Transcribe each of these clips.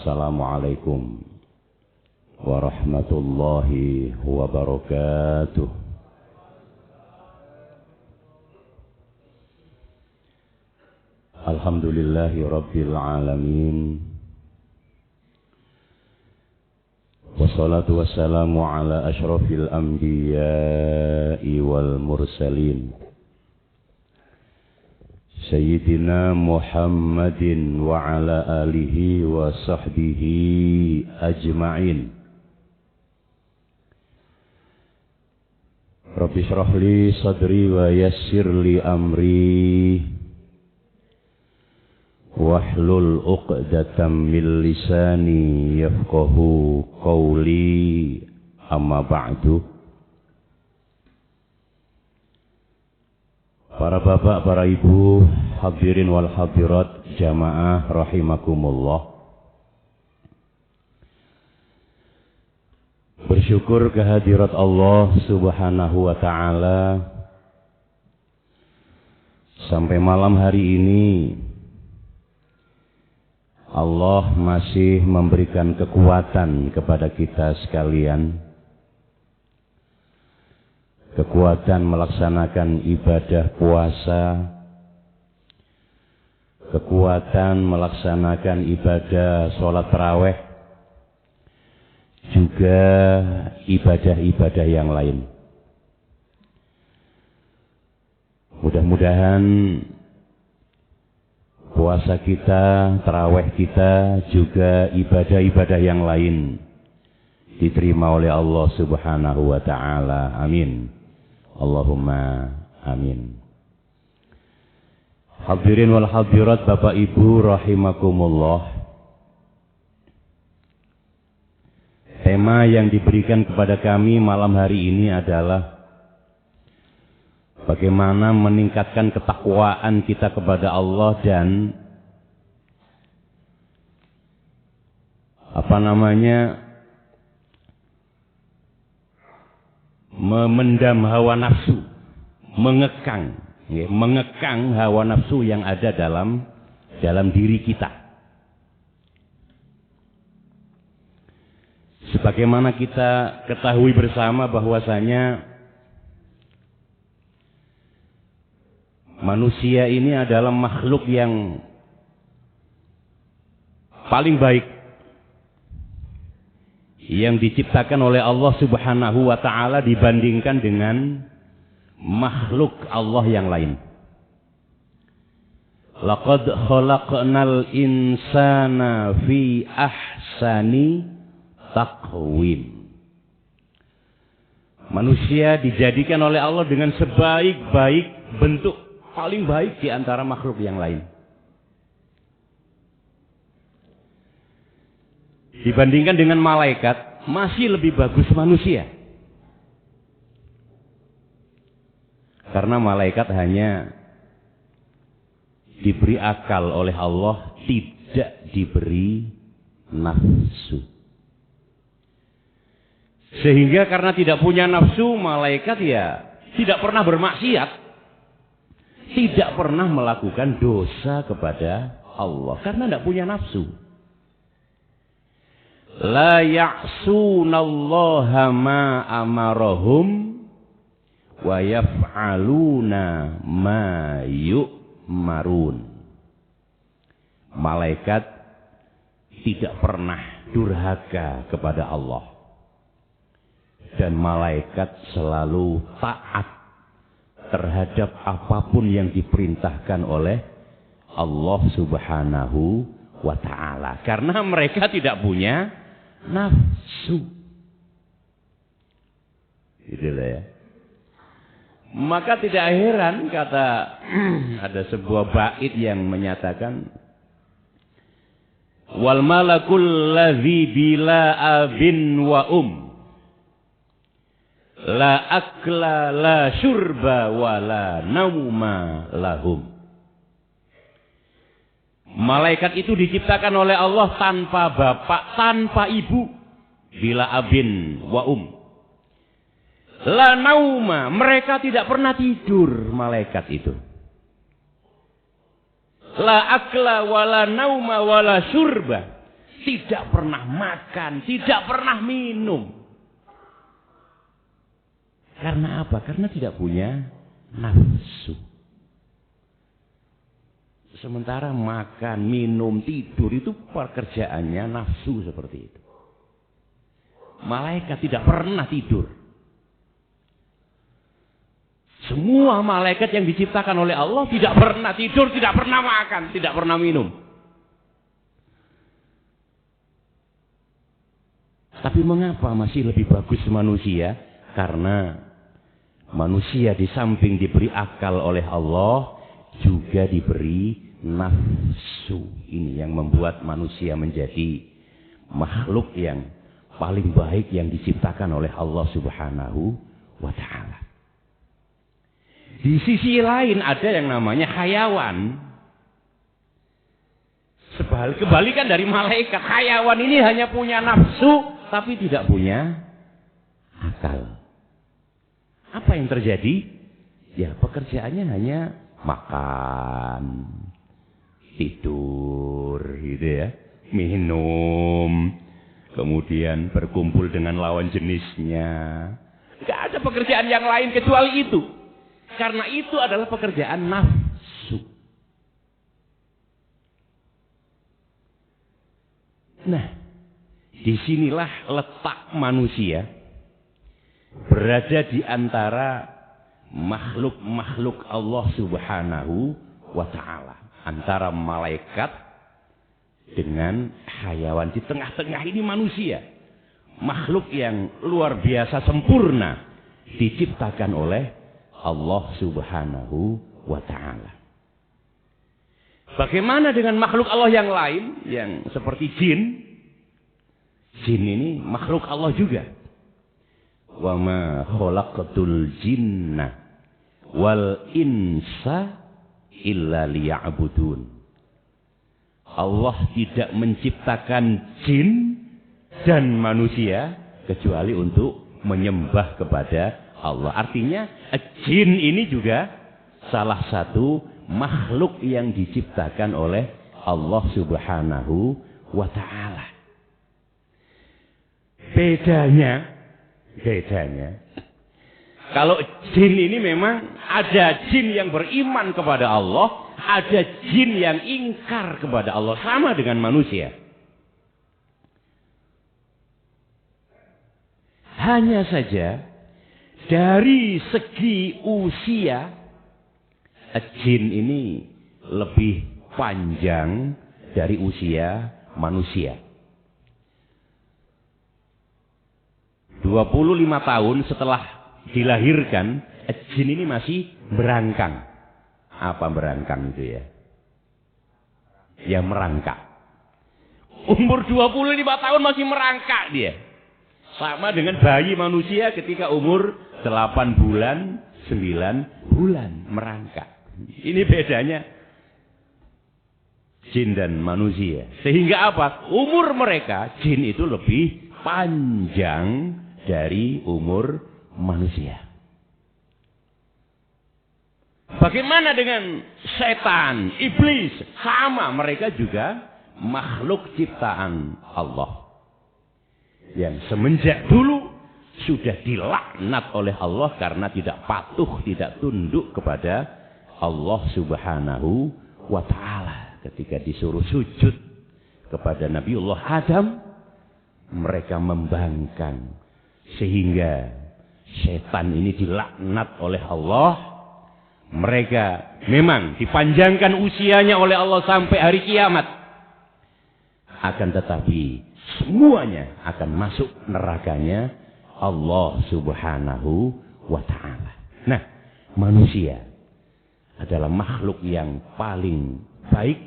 Assalamualaikum warahmatullahi wabarakatuh. Alhamdulillahi rabbil alamin. Wassalatu wassalamu ala asyrafil anbiya'i wal mursalin Sayyidina Muhammadin wa ala alihi wa sahbihi ajma'in. Rabbi shrah li sadri wa yassir li amri wahlul 'uqdatam min lisani yafqahu qawli, amma ba'du. Para bapak, para ibu, hadirin wal hadirat, jamaah rahimakumullah. Bersyukur kehadirat Allah Subhanahu wa ta'ala, sampai malam hari ini Allah masih memberikan kekuatan kepada kita sekalian, kekuatan melaksanakan ibadah puasa, kekuatan melaksanakan ibadah sholat tarawih, juga ibadah-ibadah yang lain. Mudah-mudahan puasa kita, tarawih kita, juga ibadah-ibadah yang lain diterima oleh Allah Subhanahu wa ta'ala. Amin. Allahumma amin. Hadirin wal hadirat, Bapak Ibu rahimakumullah. Tema yang diberikan kepada kami malam hari ini adalah bagaimana meningkatkan ketakwaan kita kepada Allah dan memendam hawa nafsu, mengekang hawa nafsu yang ada dalam diri kita. Sebagaimana kita ketahui bersama bahwasanya manusia ini adalah makhluk yang paling baik yang diciptakan oleh Allah Subhanahu wa ta'ala dibandingkan dengan makhluk Allah yang lain. Laqad khalaqnal insana fi ahsani taqwim. Manusia dijadikan oleh Allah dengan sebaik-baik bentuk, paling baik di antara makhluk yang lain. Dibandingkan dengan malaikat, masih lebih bagus manusia. Karena malaikat hanya diberi akal oleh Allah, tidak diberi nafsu. Sehingga karena tidak punya nafsu, malaikat ya tidak pernah bermaksiat, tidak pernah melakukan dosa kepada Allah, karena tidak punya nafsu. La ya'sunallaha ma amarahum wa yaf'aluna ma yu'marun. Malaikat tidak pernah durhaka kepada Allah, dan malaikat selalu taat terhadap apapun yang diperintahkan oleh Allah Subhanahu wa ta'ala, karena mereka tidak punya nafsu. Itulah ya. Maka tidak heran kata ada sebuah bait yang menyatakan wal malakul ladzi bila abin wa la akla la syurba wa la nauma lahum. Malaikat itu diciptakan oleh Allah tanpa bapak, tanpa ibu. Bila abin wa la nauma, mereka tidak pernah tidur, malaikat itu. La akla wala nauma wala syurba, tidak pernah makan, tidak pernah minum. Karena apa? Karena tidak punya nafsu. Sementara makan, minum, tidur itu pekerjaannya nafsu seperti itu. Malaikat tidak pernah tidur. Semua malaikat yang diciptakan oleh Allah tidak pernah tidur, tidak pernah makan, tidak pernah minum. Tapi mengapa masih lebih bagus manusia? Karena manusia di samping diberi akal oleh Allah, juga diberi nafsu. Ini yang membuat manusia menjadi makhluk yang paling baik yang diciptakan oleh Allah Subhanahu wa ta'ala. Di sisi lain ada yang namanya hayawan. Kebalikan dari malaikat. Hayawan ini hanya punya nafsu, tapi tidak punya akal. Apa yang terjadi? Ya, pekerjaannya hanya makan, tidur, gitu ya, minum, kemudian berkumpul dengan lawan jenisnya. Gak ada pekerjaan yang lain kecuali itu. Karena itu adalah pekerjaan nafsu. Nah, disinilah letak manusia berada di antara makhluk-makhluk Allah Subhanahu wa ta'ala. Antara malaikat dengan hayawan. Di tengah-tengah ini manusia. Makhluk yang luar biasa sempurna. Diciptakan oleh Allah Subhanahu wa ta'ala. Bagaimana dengan makhluk Allah yang lain? Yang seperti jin. Jin ini makhluk Allah juga. Wa ma khalaqatul jinna wal insa illa liya'budun. Allah tidak menciptakan jin dan manusia kecuali untuk menyembah kepada Allah. Artinya jin ini juga salah satu makhluk yang diciptakan oleh Allah Subhanahu wa ta'ala. Bedanya kalau jin ini memang ada jin yang beriman kepada Allah, ada jin yang ingkar kepada Allah, sama dengan manusia. Hanya saja dari segi usia, jin ini lebih panjang dari usia manusia. 25 tahun setelah dilahirkan, jin ini masih merangkang. Apa merangkang itu ya? Ya merangkak. Umur 25 tahun masih merangkak dia. Sama dengan bayi manusia ketika umur 8 bulan, 9 bulan merangkak. Ini bedanya jin dan manusia. Sehingga apa? Umur mereka, jin itu lebih panjang dari umur manusia. Bagaimana dengan setan, iblis? Sama, mereka juga makhluk ciptaan Allah. Yang semenjak dulu sudah dilaknat oleh Allah karena tidak patuh, tidak tunduk kepada Allah Subhanahu wa ta'ala. Ketika disuruh sujud kepada Nabiullah Adam, mereka membangkang. Sehingga setan ini dilaknat oleh Allah. Mereka memang dipanjangkan usianya oleh Allah sampai hari kiamat. Akan tetapi semuanya akan masuk nerakanya Allah Subhanahu wa ta'ala. Nah, manusia adalah makhluk yang paling baik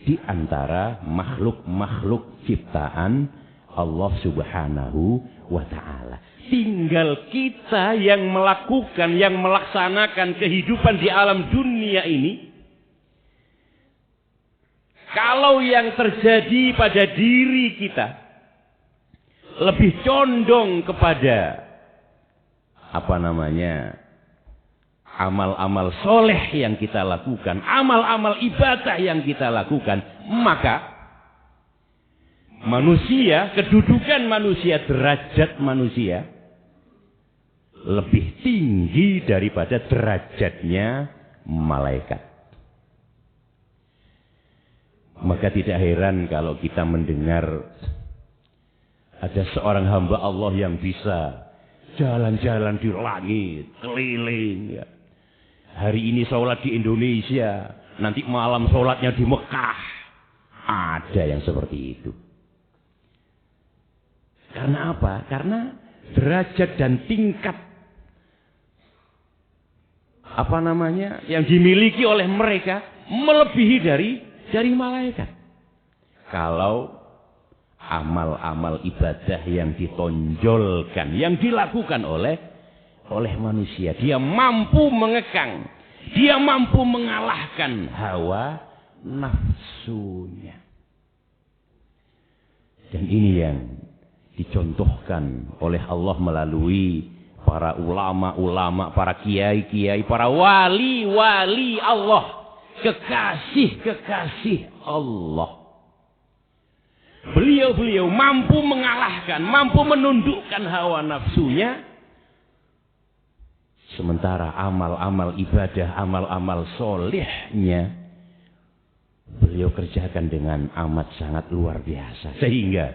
di antara makhluk-makhluk ciptaan Allah Subhanahu wa ta'ala. Tinggal kita yang melakukan, yang melaksanakan kehidupan di alam dunia ini. Kalau yang terjadi pada diri kita lebih condong kepada amal-amal soleh yang kita lakukan, amal-amal ibadah yang kita lakukan, maka manusia, kedudukan manusia, derajat manusia lebih tinggi daripada derajatnya malaikat. Maka tidak heran kalau kita mendengar ada seorang hamba Allah yang bisa jalan-jalan di langit, keliling. Ya. Hari ini sholat di Indonesia, nanti malam sholatnya di Mekah. Ada yang seperti itu. Karena apa? Karena derajat dan tingkat yang dimiliki oleh mereka melebihi dari malaikat. Kalau amal-amal ibadah yang ditonjolkan, yang dilakukan oleh manusia, dia mampu mengekang, dia mampu mengalahkan hawa nafsunya. Dan ini yang dicontohkan oleh Allah melalui para ulama-ulama, para kiai-kiai, para wali-wali Allah, kekasih-kekasih Allah. Beliau-beliau mampu mengalahkan, mampu menundukkan hawa nafsunya. Sementara amal-amal ibadah, amal-amal solehnya, beliau kerjakan dengan amat sangat luar biasa. Sehingga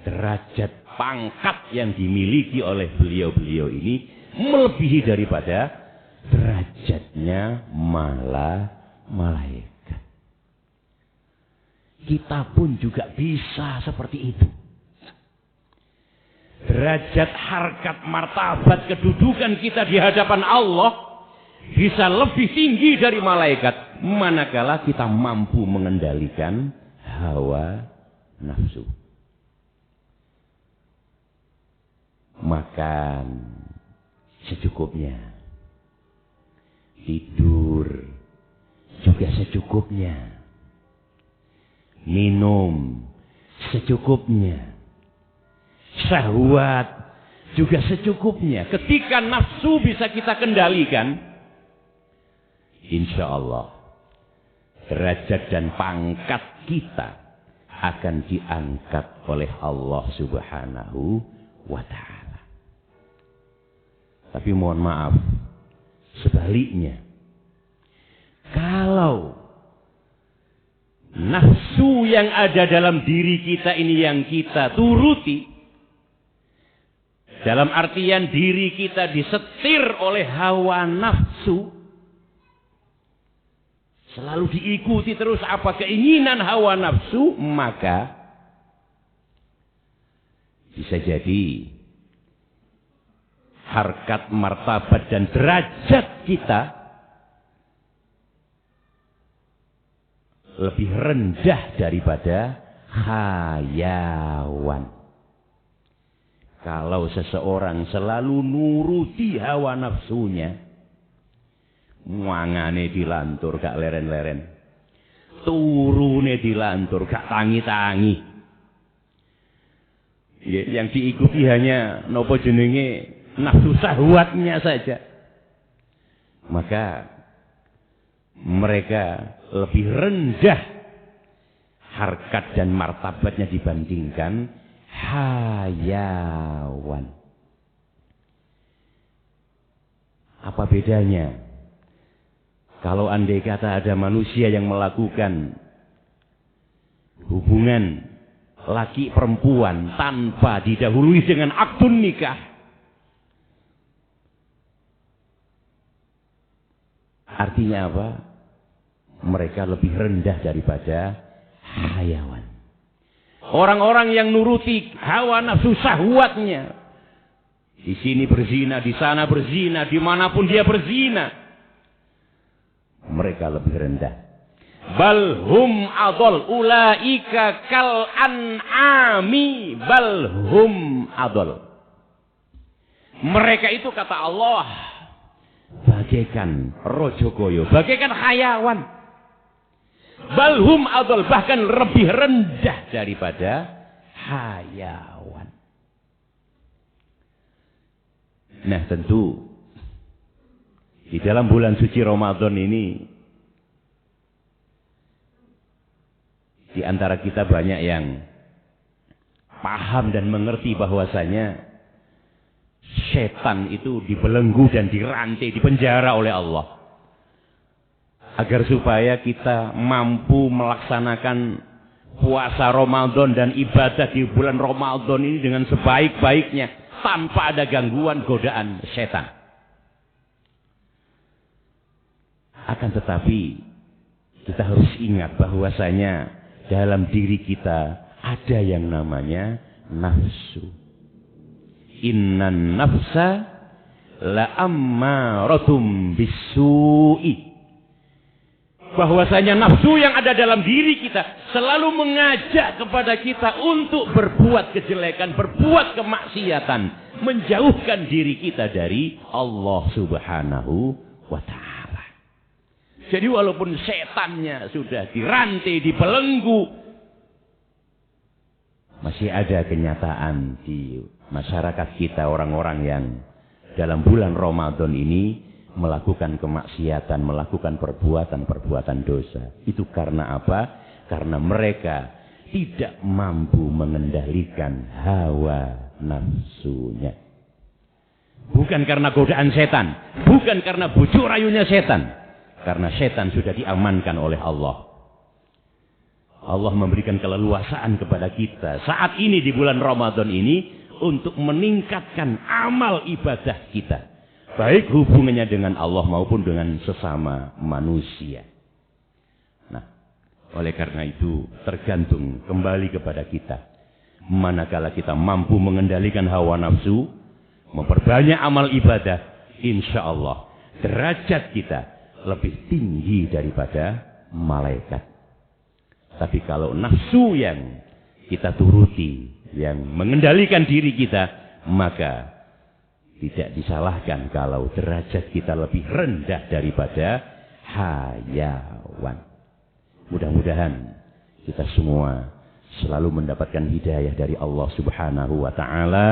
derajat pangkat yang dimiliki oleh beliau-beliau ini melebihi daripada derajatnya malaikat. Kita pun juga bisa seperti itu. Derajat, harkat, martabat, kedudukan kita di hadapan Allah bisa lebih tinggi dari malaikat manakala kita mampu mengendalikan hawa nafsu. Makan secukupnya, tidur juga secukupnya, minum secukupnya, syahwat juga secukupnya. Ketika nafsu bisa kita kendalikan, insya Allah derajat dan pangkat kita akan diangkat oleh Allah Subhanahu wa Ta'ala. Tapi mohon maaf, sebaliknya, kalau nafsu yang ada dalam diri kita ini yang kita turuti, dalam artian diri kita disetir oleh hawa nafsu, selalu diikuti terus apa keinginan hawa nafsu, maka bisa jadi harkat, martabat, dan derajat kita lebih rendah daripada hayawan. Kalau seseorang selalu nuruti hawa nafsunya, muangane dilantur gak leren-leren, turune dilantur gak tangi-tangi, yang diikuti hanya nopo jenenge nafsu syahwatnya saja, maka mereka lebih rendah harkat dan martabatnya dibandingkan hayawan. Apa bedanya kalau andai kata ada manusia yang melakukan hubungan laki perempuan tanpa didahului dengan akdun nikah? Artinya apa? Mereka lebih rendah daripada hayawan. Orang-orang yang nuruti hawa nafsu syahwatnya, di sini berzina, di sana berzina, dimanapun dia berzina, mereka lebih rendah. Bal hum adol, ulaika kal an'ami, bal hum adol. Mereka itu kata Allah bagaikan rojogoyo, bagaikan hayawan. Balhum adol, bahkan lebih rendah daripada hayawan. Nah tentu di dalam bulan suci Ramadan ini, di antara kita banyak yang paham dan mengerti bahwasanya setan itu dibelenggu dan dirantai, dipenjara oleh Allah. Agar supaya kita mampu melaksanakan puasa Ramadan dan ibadah di bulan Ramadan ini dengan sebaik-baiknya tanpa ada gangguan godaan setan. Akan tetapi kita harus ingat bahwasanya dalam diri kita ada yang namanya nafsu. Innan nafsa la ammaratum bisu'i. Bahwasanya nafsu yang ada dalam diri kita selalu mengajak kepada kita untuk berbuat kejelekan, berbuat kemaksiatan, menjauhkan diri kita dari Allah Subhanahu wa ta'ala. Jadi walaupun setannya sudah dirantai, dibelenggu, masih ada kenyataan di masyarakat kita orang-orang yang dalam bulan Ramadan ini melakukan kemaksiatan, melakukan perbuatan-perbuatan dosa. Itu karena apa? Karena mereka tidak mampu mengendalikan hawa nafsunya. Bukan karena godaan setan, bukan karena bujuk rayunya setan, karena setan sudah diamankan oleh Allah. Allah memberikan keleluasaan kepada kita saat ini di bulan Ramadan ini untuk meningkatkan amal ibadah kita. Baik hubungannya dengan Allah maupun dengan sesama manusia. Nah, oleh karena itu tergantung kembali kepada kita. Manakala kita mampu mengendalikan hawa nafsu, memperbanyak amal ibadah, insya Allah derajat kita lebih tinggi daripada malaikat. Tapi kalau nafsu yang kita turuti, yang mengendalikan diri kita, maka tidak disalahkan kalau derajat kita lebih rendah daripada hayawan. Mudah-mudahan kita semua selalu mendapatkan hidayah dari Allah Subhanahu wa ta'ala,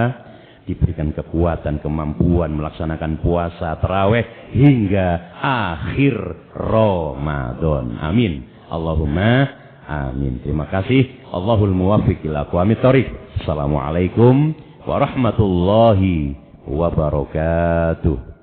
diberikan kekuatan, kemampuan melaksanakan puasa tarawih hingga akhir Ramadan. Amin. Allahumma amin. Terima kasih. Allahul muwaffiq ila aqwamit thoriq. Assalamualaikum warahmatullahi wabarakatuh.